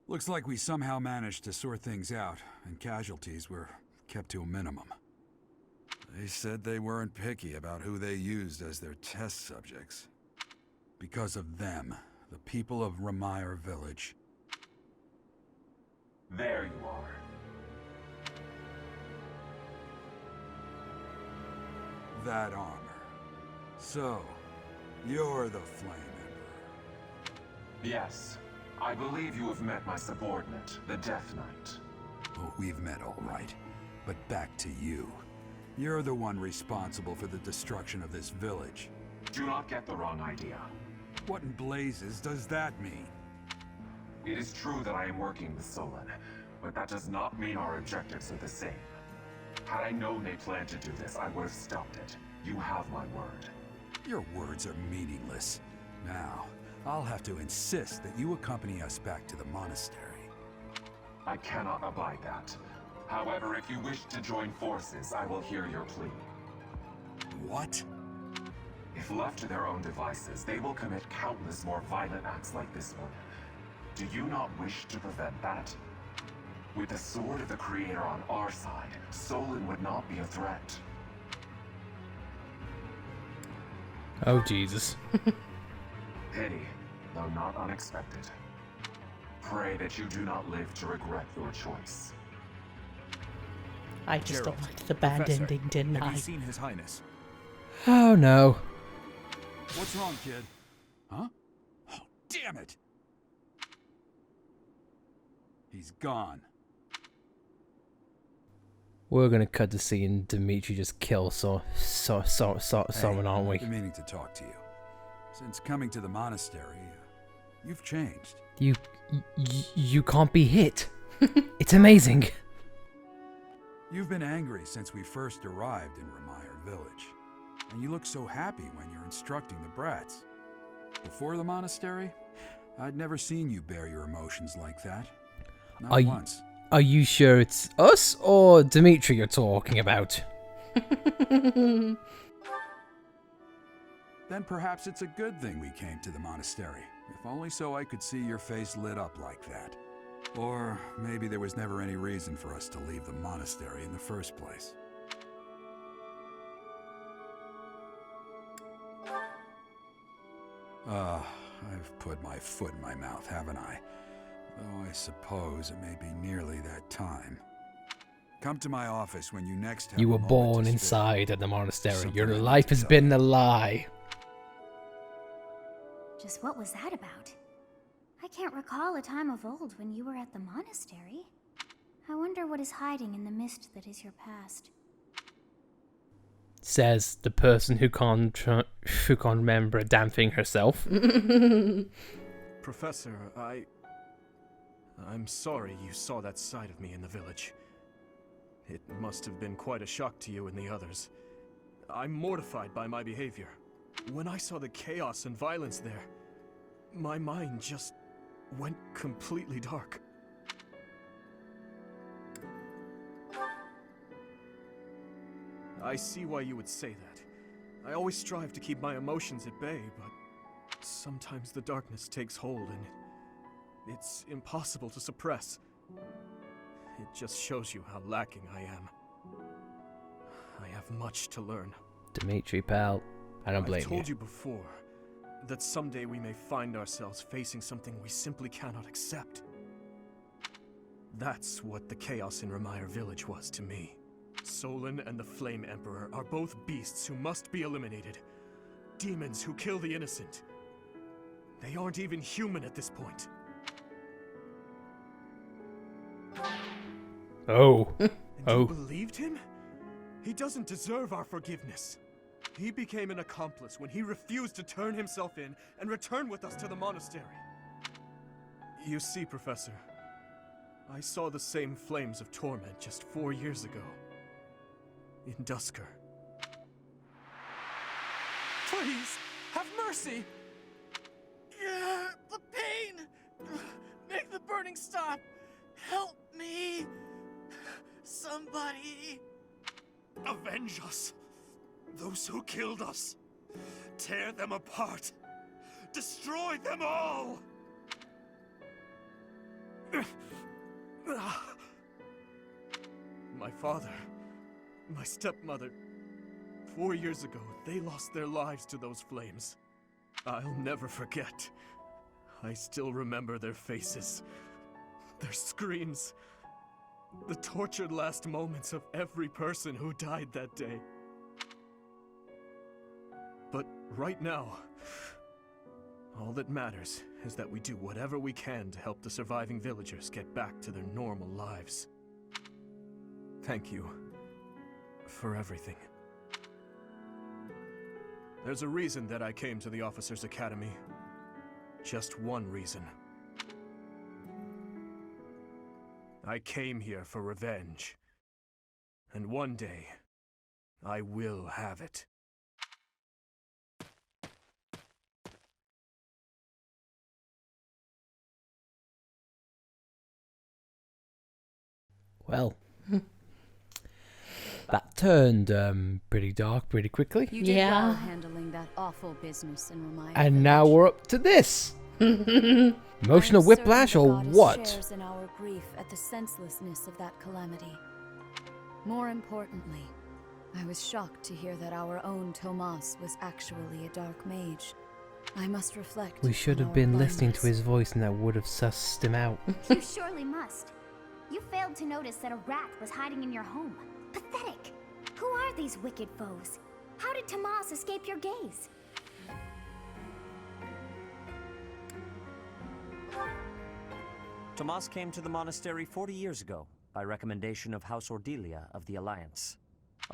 Looks like we somehow managed to sort things out, and casualties were kept to a minimum. They said they weren't picky about who they used as their test subjects. Because of them, the people of R'mire Village. There you are. That armor. So, you're the Flame Emperor. Yes. I believe you have met my subordinate, the Death Knight. Oh, we've met all right. But back to you. You're the one responsible for the destruction of this village. Do not get the wrong idea. What in blazes does that mean? It is true that I am working with Solon, but that does not mean our objectives are the same. Had I known they planned to do this, I would have stopped it. You have my word. Your words are meaningless. Now, I'll have to insist that you accompany us back to the monastery. I cannot abide that. However, if you wish to join forces, I will hear your plea. What? If left to their own devices, they will commit countless more violent acts like this one. Do you not wish to prevent that? With the sword of the Creator on our side, Solon would not be a threat. Oh, Jesus. Pity, though not unexpected. Pray that you do not live to regret your choice. I just don't Geralt, like the bad Professor, ending, didn't Have I? you seen His Highness? Oh, no. What's wrong, kid? Huh? Oh, damn it! He's gone. We're gonna cut the scene. Dimitri just kills someone, aren't we? I've been meaning to talk to you. Since coming to the monastery, you've changed. You can't be hit. It's amazing. You've been angry since we first arrived in R'mire Village. And you look so happy when you're instructing the brats. Before the monastery, I'd never seen you bear your emotions like that. Not once. Are you sure it's us or Dimitri you're talking about? Then perhaps it's a good thing we came to the monastery. If only so I could see your face lit up like that. Or maybe there was never any reason for us to leave the monastery in the first place. I've put my foot in my mouth, haven't I? Though I suppose it may be nearly that time. Come to my office when you next have You a were moment born to spare. inside of the monastery. Something Your I need life to has tell been you. a lie. Just what was that about? I can't recall a time of old when you were at the monastery. I wonder what is hiding in the mist that is your past. Says the person who can't remember a damn thing herself. Professor, I'm sorry you saw that side of me in the village. It must have been quite a shock to you and the others. I'm mortified by my behavior. When I saw the chaos and violence there, my mind just went completely dark. I see why you would say that. I always strive to keep my emotions at bay, but sometimes the darkness takes hold and it's impossible to suppress. It just shows you how lacking I am. I have much to learn. Dimitri, pal. I don't blame I've told you before that someday we may find ourselves facing something we simply cannot accept. That's what the chaos in R'mire Village was to me. Solon and the Flame Emperor are both beasts who must be eliminated. Demons who kill the innocent. They aren't even human at this point. Oh. And Oh. you believed him? He doesn't deserve our forgiveness. He became an accomplice when he refused to turn himself in and return with us to the monastery. You see, Professor, I saw the same flames of torment just 4 years ago. In Dusker. Please, have mercy! The pain! Make the burning stop! Help me! Somebody! Avenge us! Those who killed us! Tear them apart! Destroy them all! My father, my stepmother, 4 years ago, they lost their lives to those flames. I'll never forget. I still remember their faces, their screams, the tortured last moments of every person who died that day. But right now, all that matters is that we do whatever we can to help the surviving villagers get back to their normal lives. Thank you for everything. There's a reason that I came to the Officers' Academy. Just one reason. I came here for revenge. And one day, I will have it. Well, that turned pretty dark pretty quickly. You did well Yeah. handling that awful business in Rhea. And now we're up to this. Emotional whiplash or what? Shares in our grief at the senselessness of that calamity. More importantly, I was shocked to hear that our own Tomas was actually a dark mage. I must reflect. We should on have our been listening to blindness. his voice and that would have sussed him out. You surely must. You failed to notice that a rat was hiding in your home. Pathetic! Who are these wicked foes? How did Tomas escape your gaze? Tomas came to the monastery 40 years ago, by recommendation of House Ordelia of the Alliance.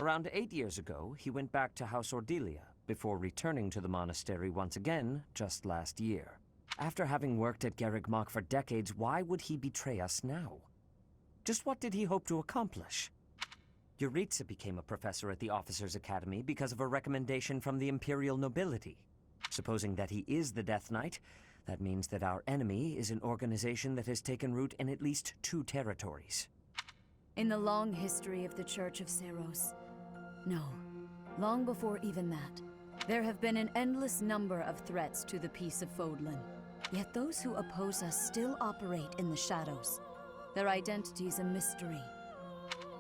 Around 8 years ago, he went back to House Ordelia, before returning to the monastery once again, just last year. After having worked at Garreg Mach for decades, why would he betray us now? Just what did he hope to accomplish? Yuritsa became a professor at the Officers' Academy because of a recommendation from the Imperial nobility. Supposing that he is the Death Knight, that means that our enemy is an organization that has taken root in at least 2 territories. In the long history of the Church of Seros. No, long before even that, there have been an endless number of threats to the peace of Fodlan. Yet those who oppose us still operate in the shadows. Their identity's a mystery.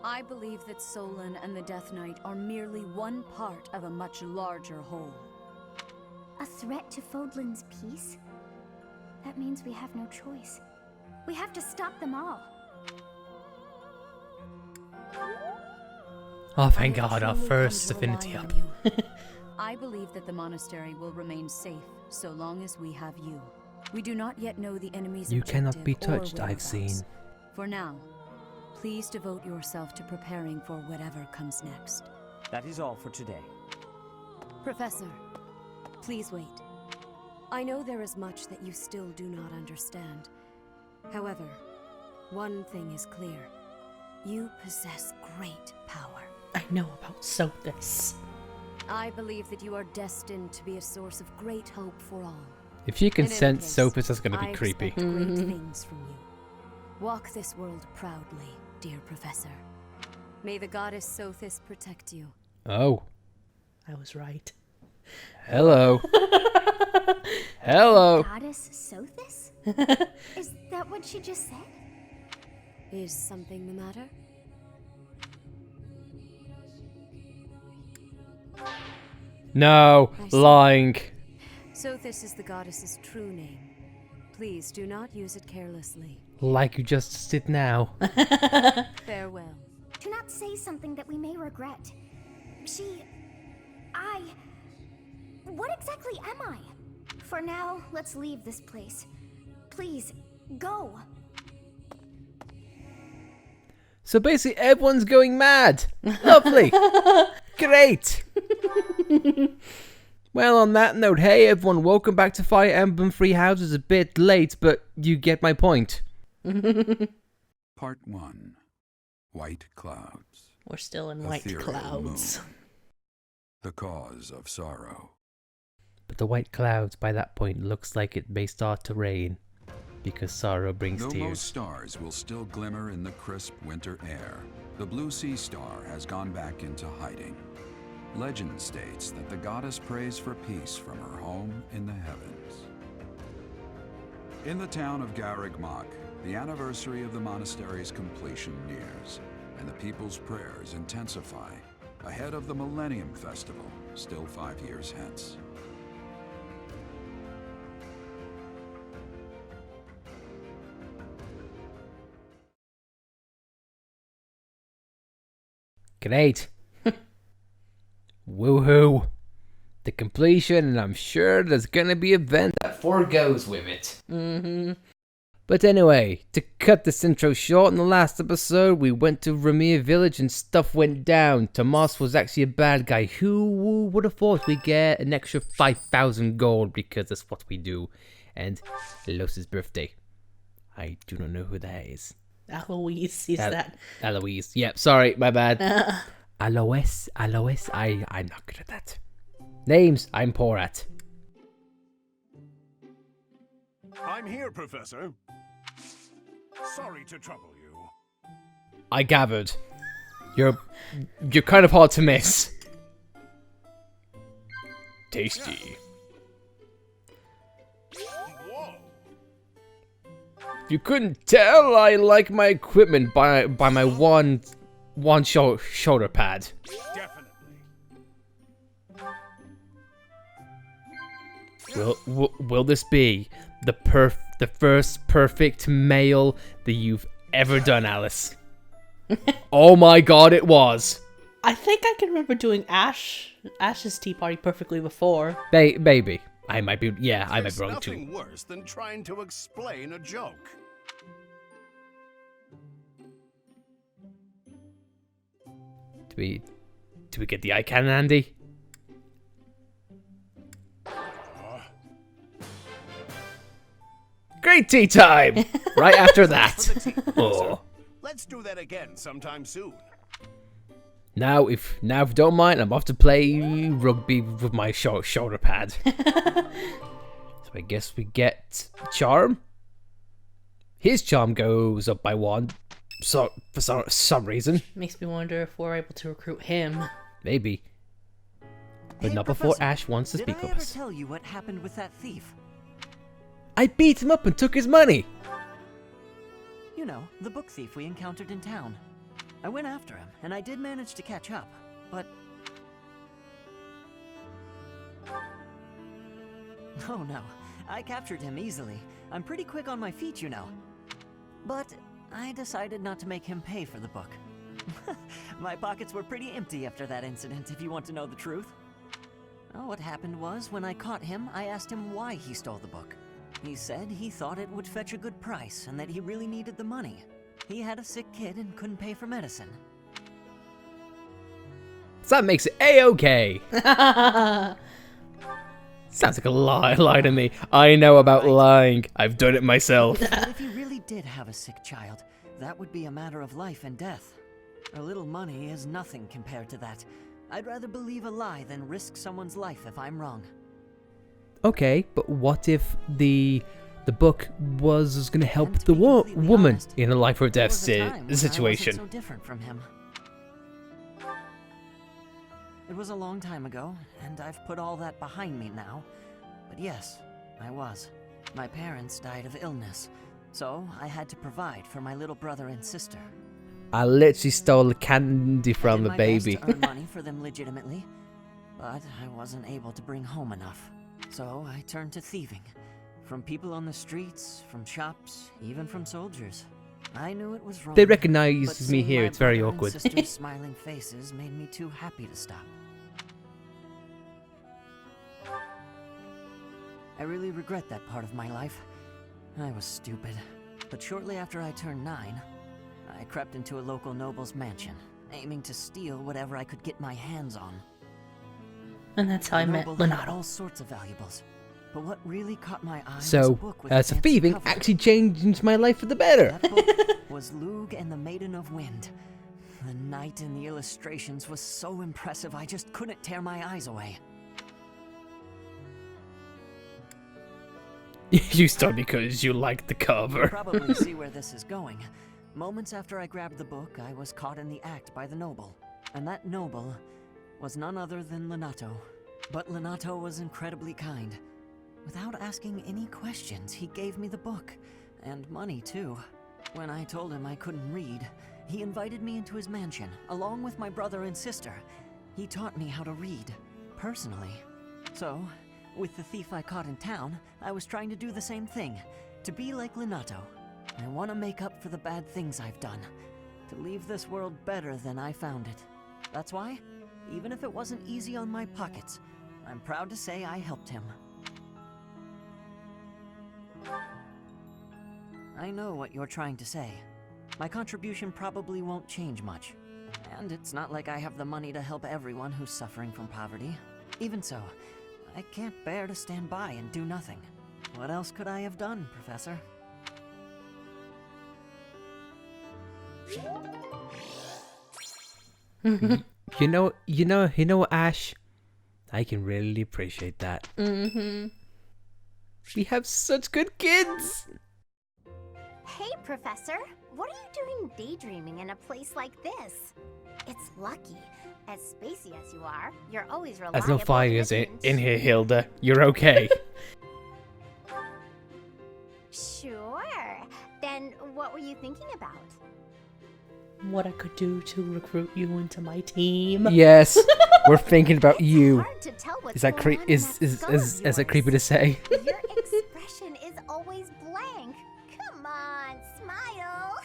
I believe that Solon and the Death Knight are merely one part of a much larger whole. A threat to Fodlan's peace? That means we have no choice. We have to stop them all. Oh, thank I have God, our truly first come to rely affinity on up. you. I believe that the monastery will remain safe so long as we have you. We do not yet know the enemy's You cannot be objective or touched, I've whereabouts. seen. For now, please devote yourself to preparing for whatever comes next. That is all for today. Professor, please wait. I know there is much that you still do not understand. However, one thing is clear. You possess great power. I know about Sothis. I believe that you are destined to be a source of great hope for all. If you can In any sense case, Sophis, that's going to I be creepy. expect great things from you. Walk this world proudly, dear Professor. May the goddess Sothis protect you. Oh. I was right. Hello. Hello. Goddess Sothis? Is that what she just said? Is something the matter? No. I see. Lying. Sothis is the goddess's true name. Please do not use it carelessly. Like you just did now. Farewell. Do not say something that we may regret. What exactly am I? For now, let's leave this place. Please, go. So basically, everyone's going mad. Lovely. Great. Well, on that note, hey everyone, welcome back to Fire Emblem Three Houses. A bit late, but you get my point. Part 1. White Clouds. We're still in white Ethereal clouds. moon. The cause of sorrow. But the white clouds by that point looks like it may start to rain. Because sorrow brings Though most tears. stars will still glimmer in the crisp winter air, the blue sea star has gone back into hiding. Legend states that the goddess prays for peace from her home in the heavens. In the town of Garreg Mach, The anniversary of the monastery's completion nears, and the people's prayers intensify ahead of the Millennium Festival, still 5 years hence. Great. Woohoo. The completion, and I'm sure there's gonna be an event that foregoes with it. But anyway, to cut this intro short, in the last episode, we went to Rhea village and stuff went down. Tomas was actually a bad guy. Who would have thought we'd get an extra 5,000 gold because that's what we do. And Los's birthday. I do not know who that is. Eloise, is that? Eloise. Yep, sorry, my bad. Alois. I'm not good at that. Names, I'm poor at. I'm here, Professor. Sorry to trouble you. I gathered. You're kind of hard to miss. Tasty. Whoa. You couldn't tell, I like my equipment by my one shoulder pad. Definitely. Will this be the first perfect male that you've ever done, Alice? Oh my god, it was. I think I can remember doing Ash's tea party perfectly before. Maybe. I might be wrong too. Nothing worse than trying to explain a joke. Do we get the eye cannon, Andy? Great tea time! Right after that. Oh. Let's do that again sometime soon. Now, if you don't mind, I'm off to play rugby with my shoulder pad. So I guess we get Charm. His charm goes up by 1. So for some reason. Makes me wonder if we're able to recruit him. Maybe. But Hey, not before Professor, Ash wants to speak Did I with ever us. tell you what happened with that thief? I beat him up and took his money. You know, the book thief we encountered in town. I went after him, and I did manage to catch up, but... Oh no, I captured him easily. I'm pretty quick on my feet, you know. But I decided not to make him pay for the book. My pockets were pretty empty after that incident, if you want to know the truth. Well, what happened was, when I caught him, I asked him why he stole the book. He said he thought it would fetch a good price, and that he really needed the money. He had a sick kid and couldn't pay for medicine. So that makes it A-okay. Sounds like a lie to me. I know about lying. I've done it myself. But if he really did have a sick child, that would be a matter of life and death. A little money is nothing compared to that. I'd rather believe a lie than risk someone's life if I'm wrong. Okay, but what if the book was going to help And to the be completely woman honest, in a life or there death was a time when I situation? wasn't so different from him. It was a long time ago, and I've put all that behind me now. But yes, I was. My parents died of illness, so I had to provide for my little brother and sister. I literally stole the candy from the I did my baby. best to earn money for them legitimately, but I wasn't able to bring home enough. So I turned to thieving. From people on the streets, from shops, even from soldiers. I knew it was wrong. They recognize but me seeing here, my it's very brother and awkward. sister's smiling faces made me too happy to stop. I really regret that part of my life. I was stupid. But shortly after I turned 9, I crept into a local noble's mansion, aiming to steal whatever I could get my hands on. And that's how I met Noble had Leonardo. all sorts of valuables. But what really caught my eye was a So, book with a so fancy thieving cover. actually changed my life for the better. That book was Lug and the Maiden of Wind. The knight in the illustrations was so impressive I just couldn't tear my eyes away. You start because you like the You'll cover. probably see where this is going. Moments after I grabbed the book, I was caught in the act by the noble. And that noble was none other than Leonardo. But Leonardo was incredibly kind. Without asking any questions, he gave me the book. And money, too. When I told him I couldn't read, he invited me into his mansion, along with my brother and sister. He taught me how to read, personally. So, with the thief I caught in town, I was trying to do the same thing, to be like Linato. I want to make up for the bad things I've done, to leave this world better than I found it. That's why, even if it wasn't easy on my pockets, I'm proud to say I helped him. I know what you're trying to say. My contribution probably won't change much. And it's not like I have the money to help everyone who's suffering from poverty. Even so, I can't bear to stand by and do nothing. What else could I have done, Professor? You know, Ash, I can really appreciate that. We have such good kids. Hey, Professor. What are you doing daydreaming in a place like this? It's lucky. As spacey as you are, you're always reliable. There's no fires in here, Hilda. You're okay. Sure. Then what were you thinking about? What I could do to recruit you into my team. Yes, we're thinking about you. Hard to tell what's Is that going on in that skull of is that yours. creepy to say? Your expression is always blank. Come on, smile.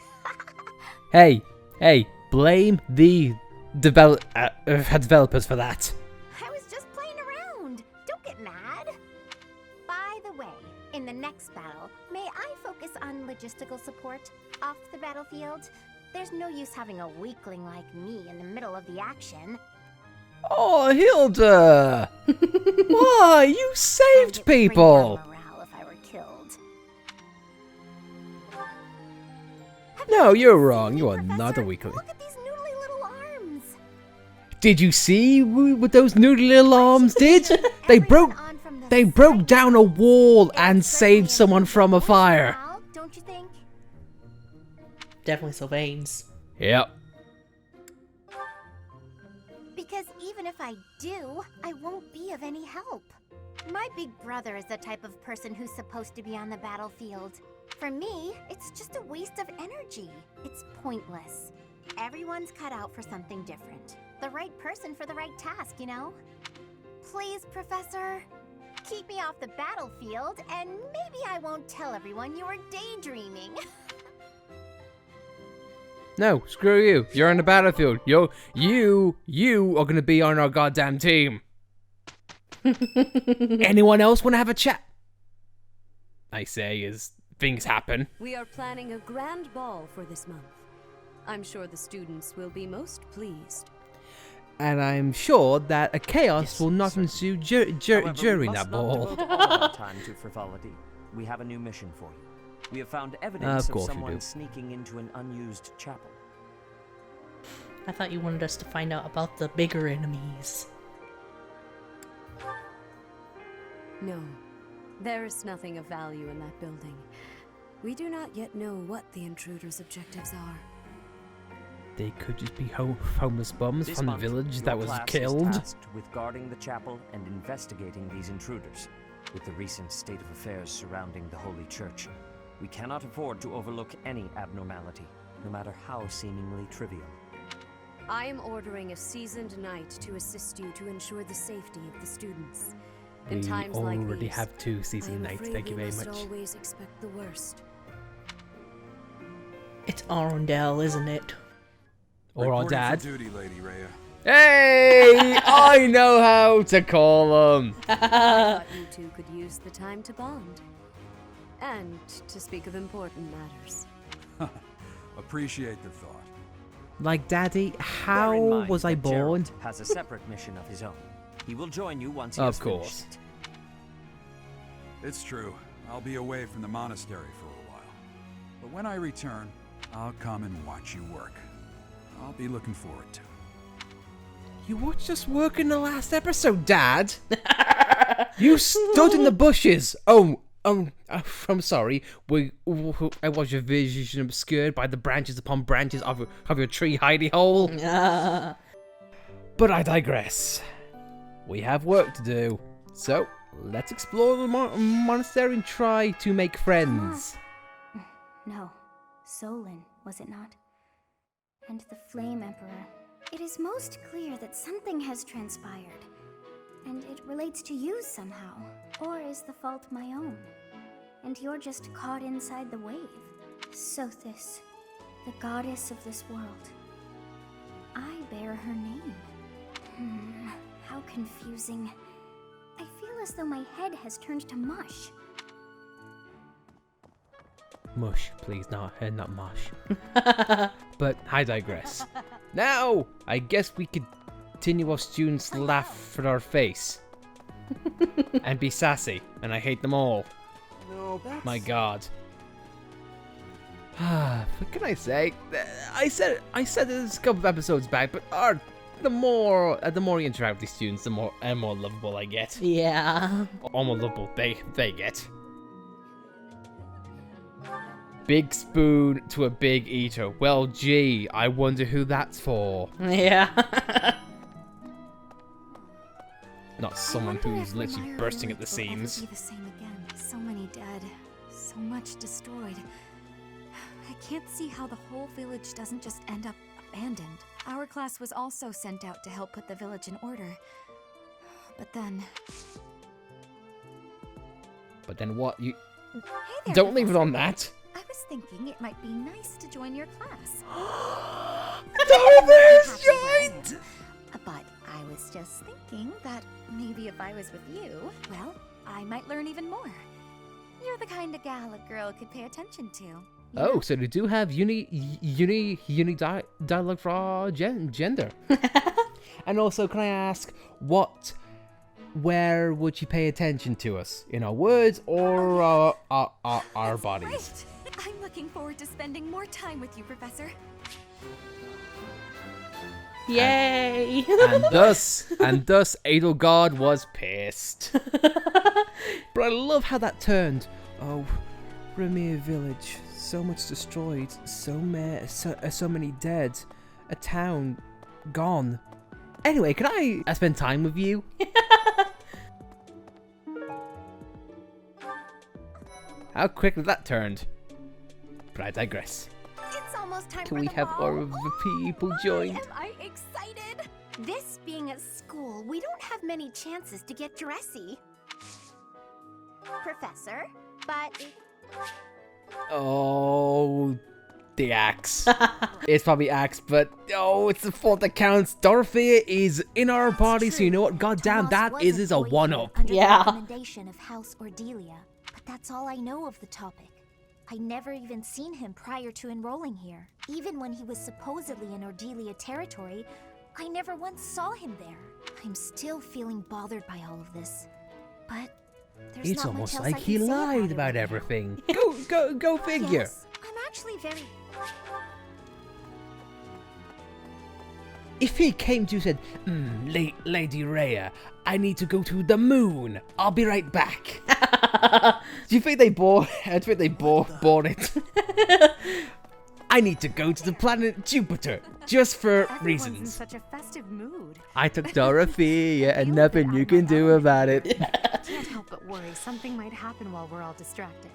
Hey, blame the developers for that. I was just playing around. Don't get mad. By the way, in the next battle, may I focus on logistical support off the battlefield? There's no use having a weakling like me in the middle of the action. Oh, Hilda! Why, you saved I'd bring people! down morale if I were killed. No, you're Have wrong. seen You me, are not a Professor? weakling. Look at these noodly little arms. Did you see what those noodly little arms did? They Everyone broke on from the They side broke down a wall It's and certainly saved someone from a important fire. morale, don't you think? Definitely Sylvain's. Yep. Because even if I do, I won't be of any help. My big brother is the type of person who's supposed to be on the battlefield. For me, it's just a waste of energy. It's pointless. Everyone's cut out for something different. The right person for the right task, you know? Please, Professor, keep me off the battlefield, and maybe I won't tell everyone you were daydreaming. No, screw you. You're on the battlefield. You are gonna be on our goddamn team. Anyone else want to have a chat? I say as things happen. We are planning a grand ball for this month. I'm sure the students will be most pleased. And I'm sure that a chaos Yes, will not certainly. ensue However, we during must that not ball. devote all our time to frivolity. We have a new mission for you. We have found evidence Of of course you someone do. sneaking into an unused chapel. I thought you wanted us to find out about the bigger enemies. No, there is nothing of value in that building. We do not yet know what the intruders' objectives are. They could just be homeless bums This from the month, village your that was class is killed. tasked with guarding the chapel and investigating these intruders. With the recent state of affairs surrounding the Holy Church, we cannot afford to overlook any abnormality, no matter how seemingly trivial. I am ordering a seasoned knight to assist you to ensure the safety of the students. In We times like already these, have 2 I season am nights. afraid Thank you we very must much. always expect the worst. It's Arundel, isn't it? Or our Reporting for dad. duty, Lady Rhea. Hey, I know how to call them. I thought you two could use the time to bond. And to speak of important matters. Appreciate the thought. Like, Daddy, Bear in how mind was I that born? Gerald has a separate mission of his own. He will join you once he has Of course. finished it. It's true. I'll be away from the monastery for a while. But when I return, I'll come and watch you work. I'll be looking forward to it. You watched us work in the last episode, Dad. You stood in the bushes. I'm sorry. I was your vision obscured by the branches upon branches of your tree hidey hole. But I digress. We have work to do. So, let's explore the monastery and try to make friends. No. Solon, was it not? And the Flame Emperor. It is most clear that something has transpired. And it relates to you somehow. Or is the fault my own? And you're just caught inside the wave. Sothis, the goddess of this world. I bear her name. How confusing. I feel as though my head has turned to mush. Mush, please, not mush. But I digress. Now, I guess we could continue our students' laugh in our face. And be sassy, and I hate them all. No, that's... My god. What can I say? I said this a couple of episodes back, but the more you interact with these students, the more lovable I get. Yeah. Or more lovable they get. Big spoon to a big eater. Well, gee, I wonder who that's for. Yeah. Not someone who's literally bursting at the seams. Be the same again. So many dead, so much destroyed. I can't see how the whole village doesn't just end up abandoned. Our class was also sent out to help put the village in order. But then What? You hey there, don't leave it Professor. on that. I was thinking it might be nice to join your class. Sothis joined! But I was just thinking that maybe if I was with you, well, I might learn even more. You're the kind of gal a girl could pay attention to. Oh, so they do have dialogue for our gender. And also, can I ask, where would you pay attention to us? In our words or our bodies? Great. I'm looking forward to spending more time with you, Professor. Yay! And thus, Edelgard was pissed. But I love how that turned. Oh, Rhea village, so much destroyed, so many dead, a town gone. Anyway, can I spend time with you? How quickly that turned. But I digress. It's almost time Can for we the have ball. all of the people joined? Am I excited? This being a school, we don't have many chances to get dressy. Professor, but... Oh, the axe. It's probably axe, but it's the fault that counts. Dorothea is in our body, so you know what? Goddamn, Tomas that was is a employed here one-up. under the Yeah. recommendation of House Ordelia, but that's all I know of the topic. I never even seen him prior to enrolling here. Even when he was supposedly in Ordelia territory, I never once saw him there. I'm still feeling bothered by all of this. But there's It's not almost much else like I he can say lied it about right now. everything. Go figure. Yes, I'm actually very... If he came to you and said, Lady Rhea, I need to go to the moon. I'll be right back. Do you think they bought? I think they bought it. I need to go to the planet Jupiter just for Everyone's in reasons. such a festive mood. I took Dorothea and nothing you can do about it. Can't help but worry something might happen while we're all distracted.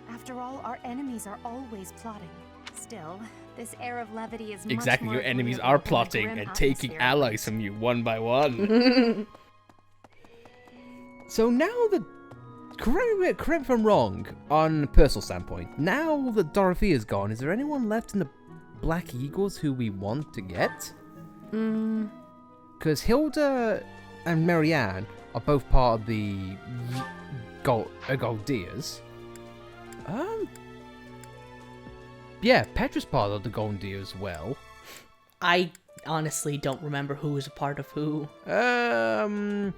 After all, our enemies are always plotting. Still, this air of levity is Exactly, much more your enemies agreeable are than the plotting grim and taking atmosphere. allies from you one by one. So now that, correct me if I'm wrong, on a personal standpoint, now that Dorothea's gone, is there anyone left in the Black Eagles who we want to get? Because Hilda and Marianne are both part of the Goldiers. Yeah, Petra's part of the Goldier as well. I honestly don't remember who is a part of who. I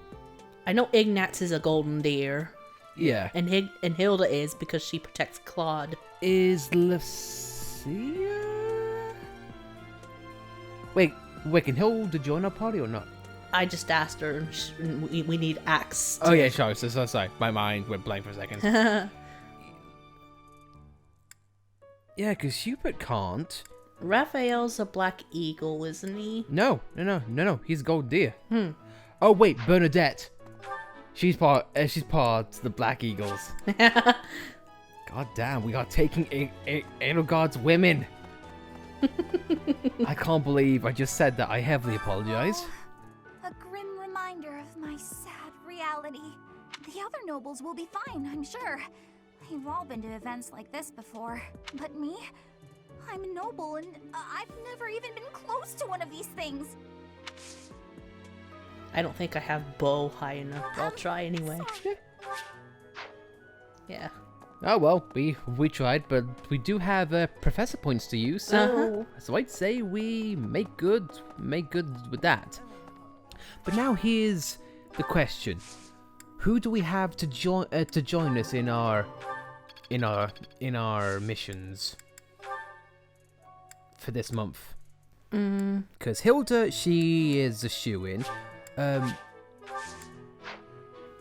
I know Ignatz is a golden deer, yeah. and Hilda is because she protects Claude. Is Lucia? Wait, can Hilda join our party or not? I just asked her. We need Axe. Oh yeah, sorry. So sorry. My mind went blank for a second. Yeah, because Hubert can't. Raphael's a black eagle, isn't he? No. He's a gold deer. Oh wait, Bernadette. She's part of the Black Eagles. God damn, we are taking Edelgard's women. I can't believe I just said that. I heavily apologize. A grim reminder of my sad reality. The other nobles will be fine, I'm sure. They've all been to events like this before. But me? I'm a noble and I've never even been close to one of these things. I don't think I have bow high enough. I'll try anyway. Yeah. Oh well, we tried, but we do have professor points to use, so I'd say we make good with that. But now here's the question: who do we have to join us in our missions for this month? Because Hilda, she is a shoo-in.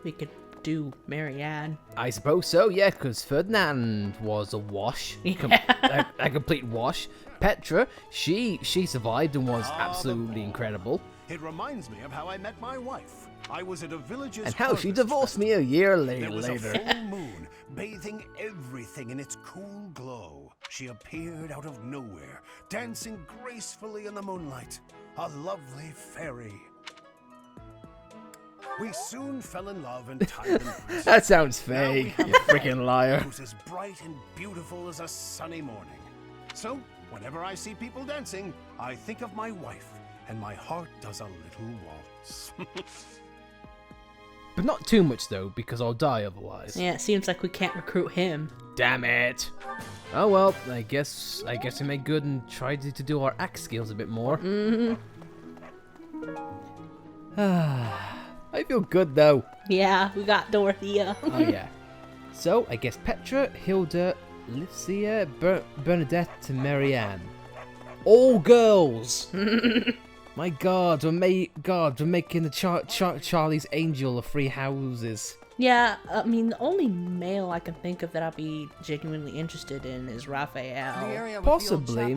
We could do Marianne. I suppose so, yeah, because Ferdinand was a wash. A complete wash. Petra, she survived and was absolutely incredible. It reminds me of how I met my wife. I was at a village's And how she harvest divorced me a festival. year There was later. a full moon, bathing everything in its cool glow. She appeared out of nowhere, dancing gracefully in the moonlight. A lovely fairy. We soon fell in love and tied them fast. That sounds Now we fake, have you a freaking daughter liar. Who's as bright and beautiful as a sunny morning. So, whenever I see people dancing, I think of my wife, and my heart does a little waltz. But not too much though, because I'll die otherwise. Yeah, it seems like we can't recruit him. Damn it. Oh well, I guess we make good and try to do our axe skills a bit more. I feel good though. Yeah, we got Dorothea. Oh yeah. So I guess Petra, Hilda, Lucia, Bernadette, and Marianne. All girls. My God, we're making the Charlie's Angel of Three Houses. Yeah, I mean, the only male I can think of that I'd be genuinely interested in is Raphael. Possibly.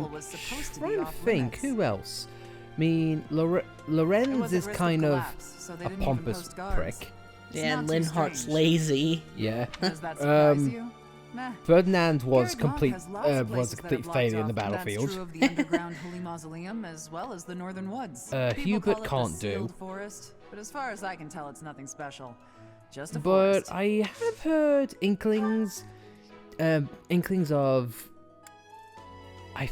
Trying to think, who else? I mean, Lorenz is kind of a pompous prick. Yeah, and Linhart's lazy. Yeah. Does that surprise you? Meh. Ferdinand was Gary Monk complete has lots of was a places that complete are blocked failure in the off, and battlefield. That's true of the underground Holy Mausoleum as well as the Northern Woods. People Hubert call it can't the do. Sealed Forest, but as far as I can tell, it's nothing special. Just a But forest. I have heard inklings of. I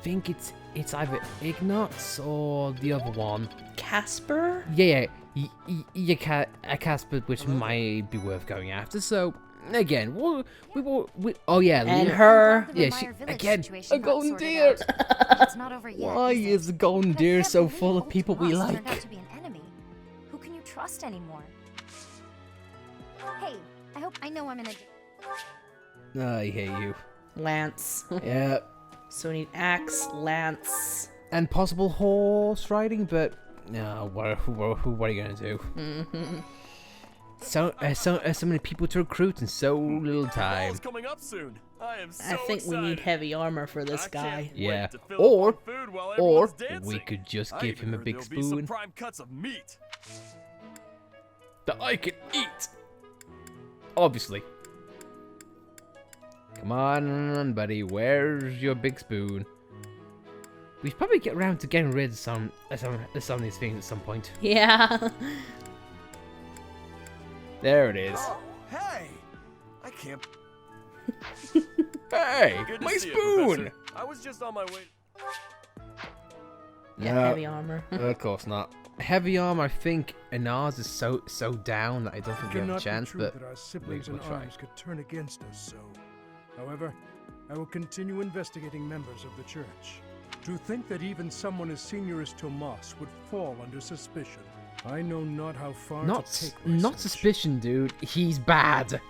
think it's either Ignatz or the other one. Casper? Yeah, Casper, which might be worth going after. So again, we oh yeah, And Leah- her. Yeah, she again a golden deer. It's not over yet. Why is it? is the golden But deer if so Rhea full of people we Tomas turned like? out to be an enemy, who can you trust anymore? Hey, I hope I know I'm in a. I hate you. Lance. Yeah, So we need axe, lance. and possible horse riding, but no, what are you gonna do? So many people to recruit in so little time. Ball's coming up soon. I am so I think we need heavy armor for this I guy. can't wait Yeah, to fill or up on food while or everyone's dancing. we could just I give even him a heard big there'll be some spoon prime cuts of meat. that I can eat. Obviously. Come on, buddy. Where's your big spoon? We should probably get around to getting rid of some of these things at some point. Yeah. There it is. Oh, hey! I can't. Hey, Good to my see you, spoon! Professor. I was just on my way. Yeah, No. heavy armor. Of course not. Heavy arm, I think Inaz is so down that I don't think we have a Cannot chance, be true but that our siblings we'll in try. arms could turn against us so. However, I will continue investigating members of the church. To think that even someone as senior as Tomas would fall under suspicion. I know not how far not to take my not search. suspicion, dude. He's bad.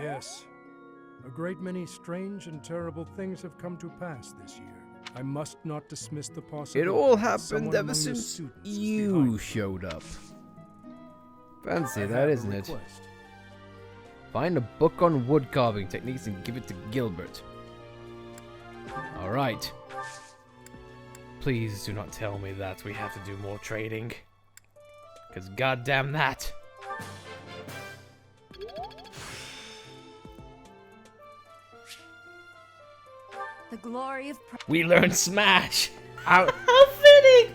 Yes. A great many strange and terrible things have come to pass this year. I must not dismiss the possibility. It all that happened someone ever among the since students is you behind it. showed up. Fancy I that, have a isn't it? request. Find a book on wood carving techniques and give it to Gilbert. Alright. Please do not tell me that we have to do more trading. Because goddamn that. The glory of We learned Smash. How fitting!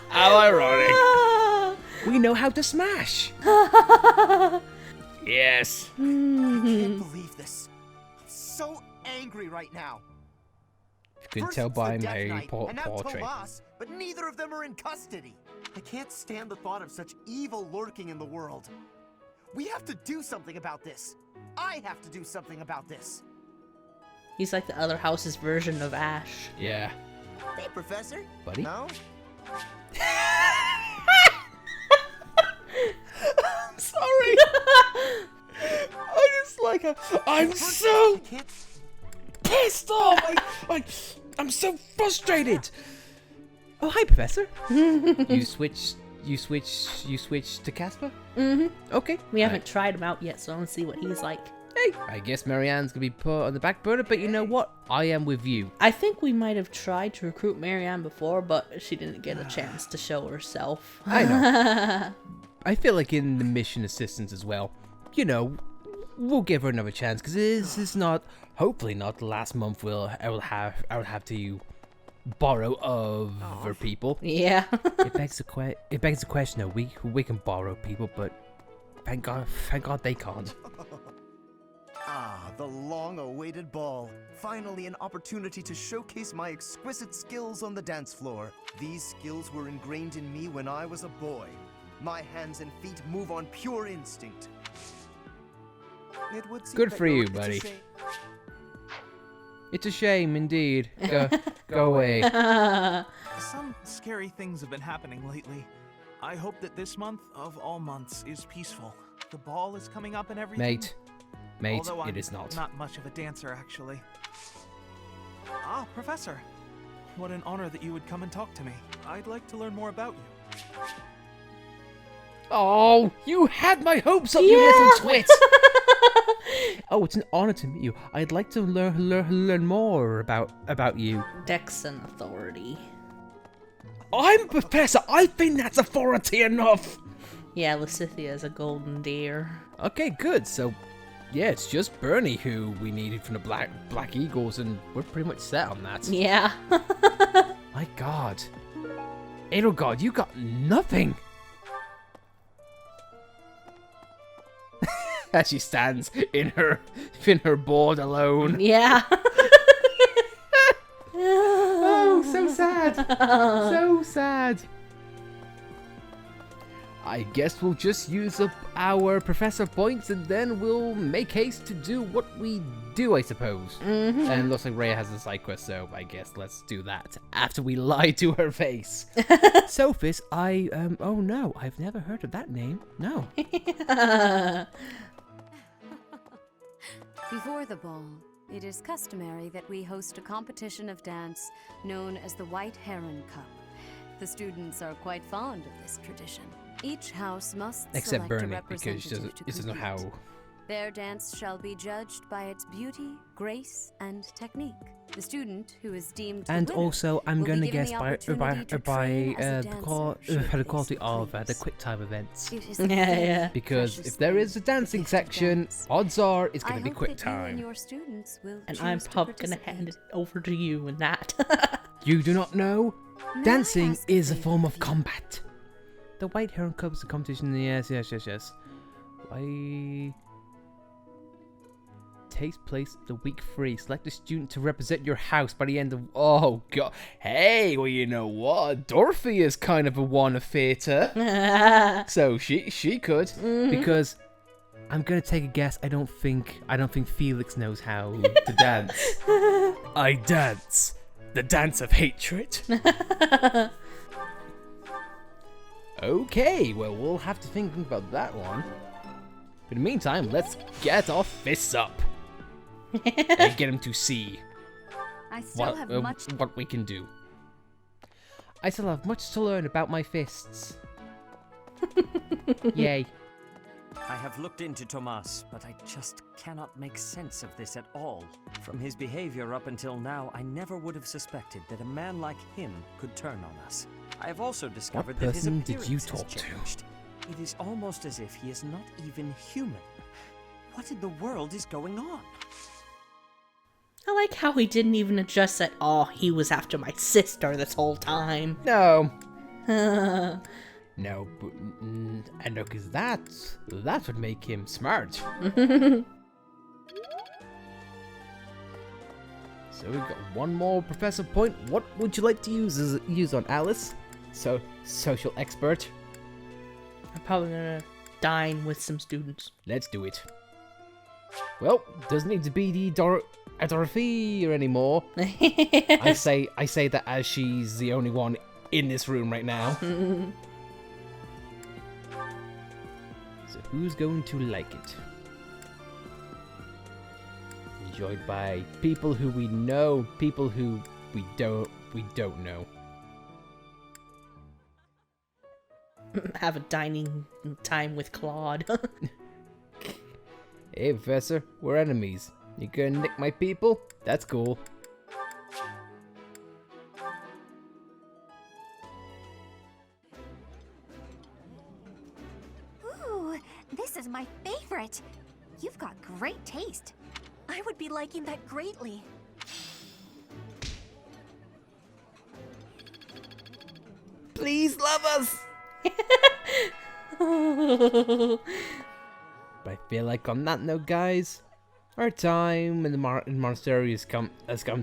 How ironic. We know how to smash. Yes. I can't believe this. I'm so angry right now. You can First tell it's by the Death my Knight, and now portrait. Tomas, but neither of them are in custody. I can't stand the thought of such evil lurking in the world. We have to do something about this. I have to do something about this. He's like the other house's version of Ash. Yeah. Hey, Professor. Buddy? No? I'm sorry. I'm so pissed off. I'm so frustrated. Oh, hi, Professor. You switched to Casper? Mm-hmm. Okay. We haven't tried him out yet, so let's see what he's like. Hey, I guess Marianne's gonna be put on the back burner, but you know what? I am with you. I think we might have tried to recruit Marianne before, but she didn't get a chance to show herself. I know. I feel like in the mission assistance as well, you know, we'll give her another chance, because this is not, hopefully not the last month I will have to borrow other people. Yeah. It begs the question though, we can borrow people, but thank God they can't. Ah, the long-awaited ball. Finally an opportunity to showcase my exquisite skills on the dance floor. These skills were ingrained in me when I was a boy. My hands and feet move on pure instinct. It would seem Good that for you, it's a buddy. shame- It's a shame indeed. Go away. Some scary things have been happening lately. I hope that this month, of all months, is peaceful. The ball is coming up and everything. Mate, Although it I'm is not. Not much of a dancer, actually. Ah, Professor. What an honor that you would come and talk to me. I'd like to learn more about you. Oh, you had my hopes up, you little twit! Oh, it's an honor to meet you. I'd like to learn more about you. Dex and authority. I'm Professor. I think that's authority enough. Yeah, Lysithia is a golden deer. Okay, good. So, yeah, it's just Bernie who we needed from the Black Eagles, and we're pretty much set on that. Yeah. My God, Edelgard, you got nothing. As she stands in her board alone. Yeah. Oh, so sad. So sad. I guess we'll just use up our professor points and then we'll make haste to do what we do, I suppose. Mm-hmm. And it looks like Rhea has a side quest, so I guess let's do that after we lie to her face. Sothis, oh no, I've never heard of that name. No. Before the ball, it is customary that we host a competition of dance known as the White Heron Cup. The students are quite fond of this tradition. Each house must Except select a Bernie, because she doesn't know how. Their dance shall be judged by its beauty, grace, and technique. The student who is deemed the And winner also, I'm will going be to given guess the by opportunity to train as a the dancer quality should of they the so quick time events. please. It is Yeah. Because precious if there is a thing, dancing the gift of section, dance. odds are it's I going to be hope quick that you and time. your students will And choose I'm to probably gonna hand participate. it over to you in that. You do not know? May I Dancing ask is a favor form of of you? combat. The White Heron Cup is a competition. Yes. Why? Takes place the week 3. Select a student to represent your house by the end of. Oh god! Hey, well you know what? Dorothy is kind of a one of theatre, so she could because I'm gonna take a guess. I don't think Felix knows how to dance. I dance the dance of hatred. Okay, well, we'll have to think about that one. But in the meantime, let's get our fists up. And get him to see I still have much. what we can do. I still have much to learn about my fists. Yay. I have looked into Tomas, but I just cannot make sense of this at all. From his behavior up until now, I never would have suspected that a man like him could turn on us. I have also discovered that his person did you appearance has talk to? changed. It is almost as if he is not even human. What in the world is going on? I like how he didn't even address that, oh, he was after my sister this whole time. No. No, but I know, because that would make him smart. So we've got one more professor point. What would you like to use on Alice? So, social expert. I'm probably gonna dine with some students. Let's do it. Well, doesn't need to be the Dorothea anymore. I say that as she's the only one in this room right now. So who's going to like it? Enjoyed by people who we know, people who we don't know. Have a dining time with Claude. Hey, Professor, we're enemies. You gonna nick my people? That's cool. Ooh, this is my favorite. You've got great taste. I would be liking that greatly. Please love us! But I feel like on that note, guys, our time in the monastery has come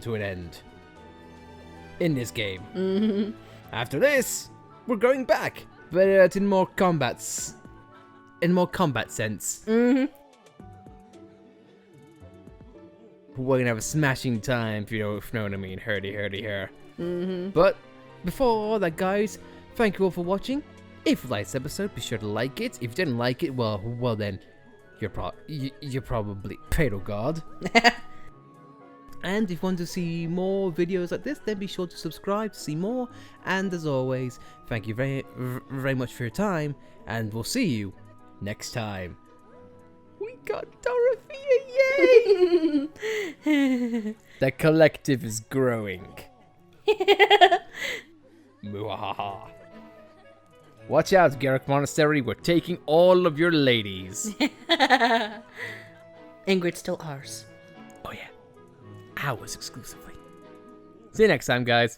to an end. In this game. After this, we're going back, but in more combat sense. We're gonna have a smashing time, if you know what I mean. Hurdy here. But before all that, guys, thank you all for watching. If you liked this episode, be sure to like it. If you didn't like it, well then, you're probably pedo god. And if you want to see more videos like this, then be sure to subscribe to see more. And as always, thank you very much for your time, and we'll see you next time. We got Dorothea, yay! The collective is growing. Muahaha. Watch out, Garrick Monastery, we're taking all of your ladies. Ingrid's still ours. Oh yeah, ours exclusively. See you next time, guys.